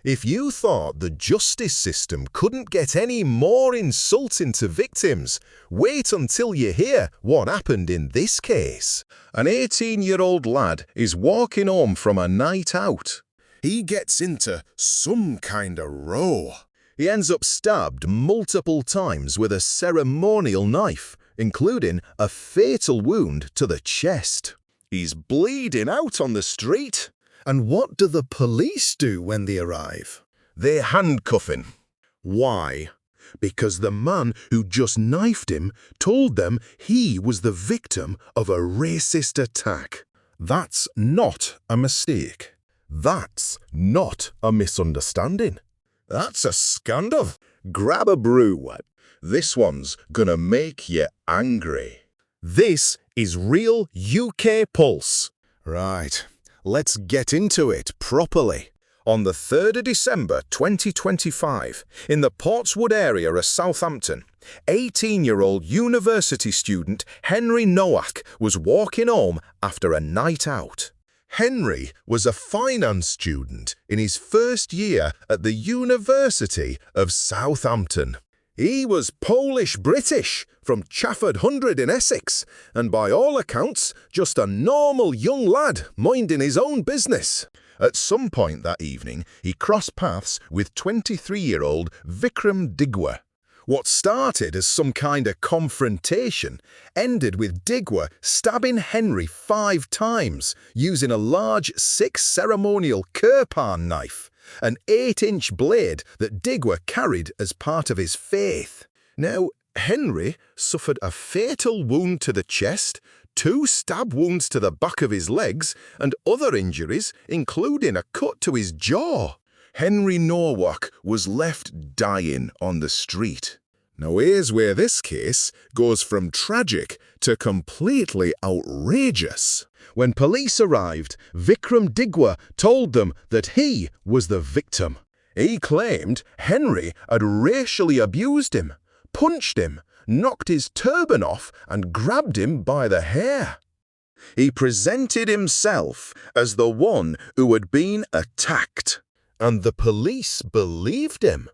If you thought the justice system couldn't get any more insulting to victims, wait until you hear what happened in this case. An 18-year-old lad is walking home from a night out. He gets into some kind of row. He ends up stabbed multiple times with a ceremonial knife, including a fatal wound to the chest. He's bleeding out on the street. And what do the police do when they arrive? They handcuff him. Why? Because the man who just knifed him told them he was the victim of a racist attack. That's not a mistake. That's not a misunderstanding. That's a scandal. Grab a brew. This one's gonna make you angry. This is Real UK Pulse. Right. Let's get into it properly. On the 3rd of December 2025, in the Portswood area of Southampton, 18-year-old university student Henry Nowak was walking home after a night out. Henry was a finance student in his first year at the University of Southampton. He was Polish-British from Chafford Hundred in Essex, and by all accounts, just a normal young lad minding his own business. At some point that evening, he crossed paths with 23-year-old Vickrum Digwa. What started as some kind of confrontation ended with Digwa stabbing Henry 5 times using a large 6 ceremonial kirpan knife, an 8-inch blade that Digwa carried as part of his faith. Now, Henry suffered a fatal wound to the chest, 2 stab wounds to the back of his legs, and other injuries, including a cut to his jaw. Henry Nowak was left dying on the street. Now here's where this case goes from tragic to completely outrageous. When police arrived, Vickrum Digwa told them that he was the victim. He claimed Henry had racially abused him, punched him, knocked his turban off and grabbed him by the hair. He presented himself as the one who had been attacked, and the police believed him.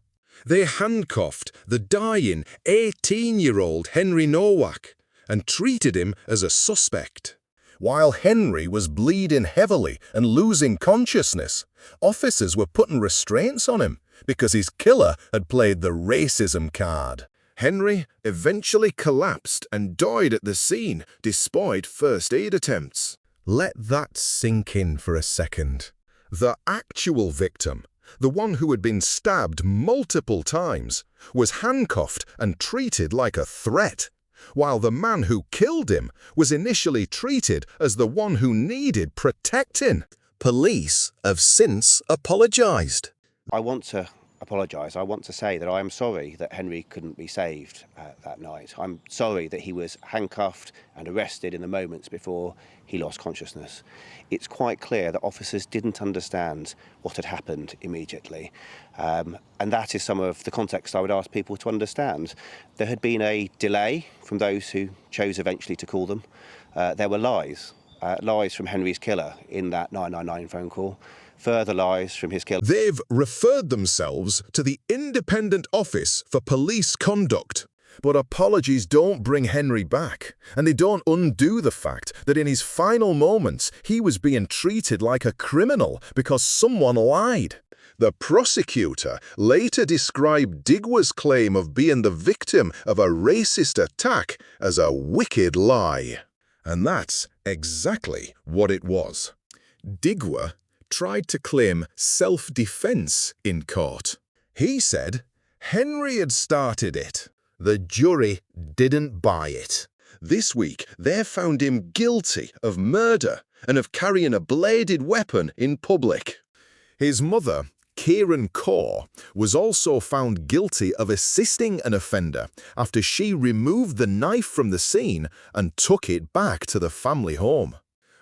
They handcuffed the dying 18-year-old Henry Nowak and treated him as a suspect. While Henry was bleeding heavily and losing consciousness, officers were putting restraints on him because his killer had played the racism card. Henry eventually collapsed and died at the scene despite first aid attempts. Let that sink in for a second. The actual victim, the one who had been stabbed multiple times, was handcuffed and treated like a threat, while the man who killed him was initially treated as the one who needed protecting. Police have since apologized. I want to apologise. I want to say that I am sorry that Henry couldn't be saved that night. I'm sorry that he was handcuffed and arrested in the moments before he lost consciousness. It's quite clear that officers didn't understand what had happened immediately. And that is some of the context I would ask people to understand. There had been a delay from those who chose eventually to call them. There were lies from Henry's killer in that 999 phone call. Further lies from his killer. They've referred themselves to the Independent Office for Police Conduct. But apologies don't bring Henry back, and they don't undo the fact that in his final moments he was being treated like a criminal because someone lied. The prosecutor later described Digwa's claim of being the victim of a racist attack as a wicked lie. And that's exactly what it was. Digwa tried to claim self-defense in court. He said Henry had started it. The jury didn't buy it. This week, they found him guilty of murder and of carrying a bladed weapon in public. His mother, Kieran Kaur, was also found guilty of assisting an offender after she removed the knife from the scene and took it back to the family home.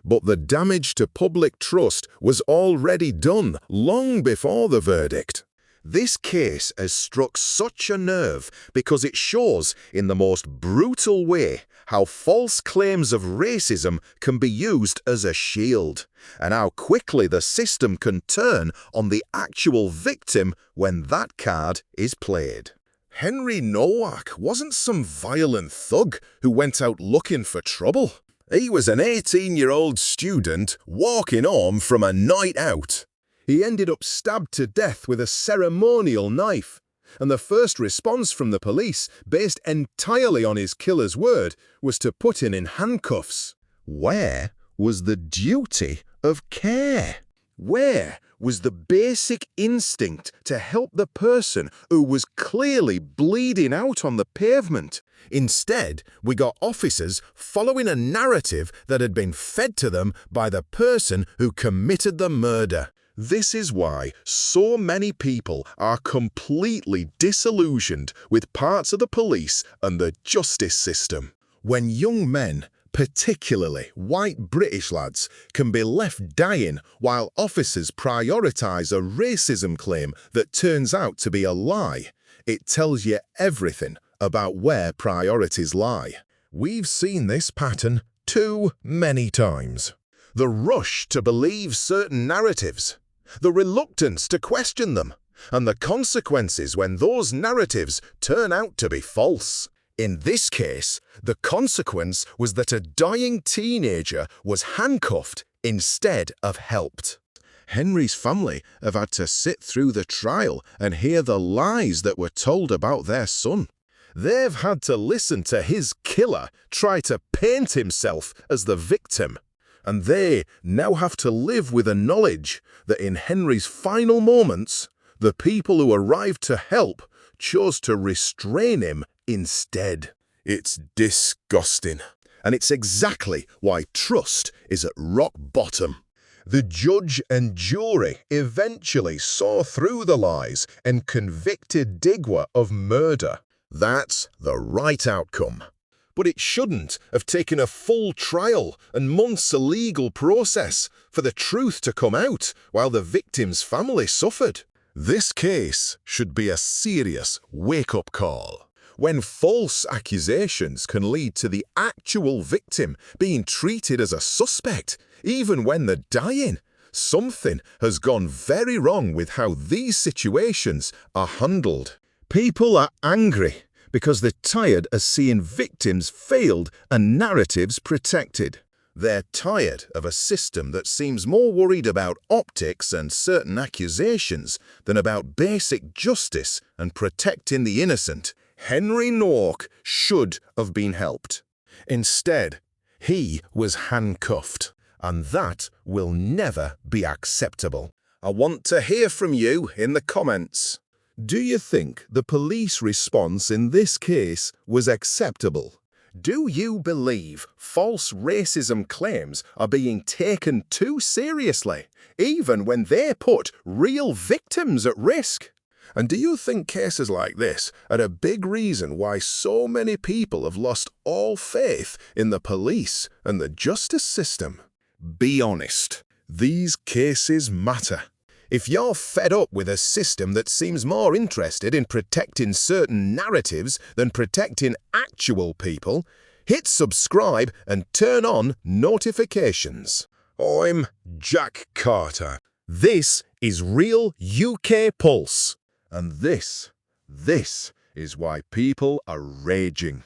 But the damage to public trust was already done long before the verdict. This case has struck such a nerve because it shows in the most brutal way how false claims of racism can be used as a shield, and how quickly the system can turn on the actual victim when that card is played. Henry Nowak wasn't some violent thug who went out looking for trouble. He was an 18-year-old student walking home from a night out. He ended up stabbed to death with a ceremonial knife, and the first response from the police, based entirely on his killer's word, was to put him in handcuffs. Where was the duty of care? Where was the basic instinct to help the person who was clearly bleeding out on the pavement? Instead, we got officers following a narrative that had been fed to them by the person who committed the murder. This is why so many people are completely disillusioned with parts of the police and the justice system. When young men, particularly white British lads, can be left dying while officers prioritise a racism claim that turns out to be a lie, it tells you everything about where priorities lie. We've seen this pattern too many times. The rush to believe certain narratives, the reluctance to question them, and the consequences when those narratives turn out to be false. In this case, the consequence was that a dying teenager was handcuffed instead of helped. Henry's family have had to sit through the trial and hear the lies that were told about their son. They've had to listen to his killer try to paint himself as the victim. And they now have to live with the knowledge that in Henry's final moments, the people who arrived to help chose to restrain him instead. It's disgusting. And it's exactly why trust is at rock bottom. The judge and jury eventually saw through the lies and convicted Digwa of murder. That's the right outcome. But it shouldn't have taken a full trial and months of legal process for the truth to come out while the victim's family suffered. This case should be a serious wake-up call. When false accusations can lead to the actual victim being treated as a suspect, even when they're dying, something has gone very wrong with how these situations are handled. People are angry because they're tired of seeing victims failed and narratives protected. They're tired of a system that seems more worried about optics and certain accusations than about basic justice and protecting the innocent. Henry Nowak should have been helped. Instead, he was handcuffed, and that will never be acceptable. I want to hear from you in the comments. Do you think the police response in this case was acceptable? Do you believe false racism claims are being taken too seriously, even when they put real victims at risk? And do you think cases like this are a big reason why so many people have lost all faith in the police and the justice system? Be honest. These cases matter. If you're fed up with a system that seems more interested in protecting certain narratives than protecting actual people, hit subscribe and turn on notifications. I'm Jack Carter. This is Real UK Pulse. And this is why people are raging.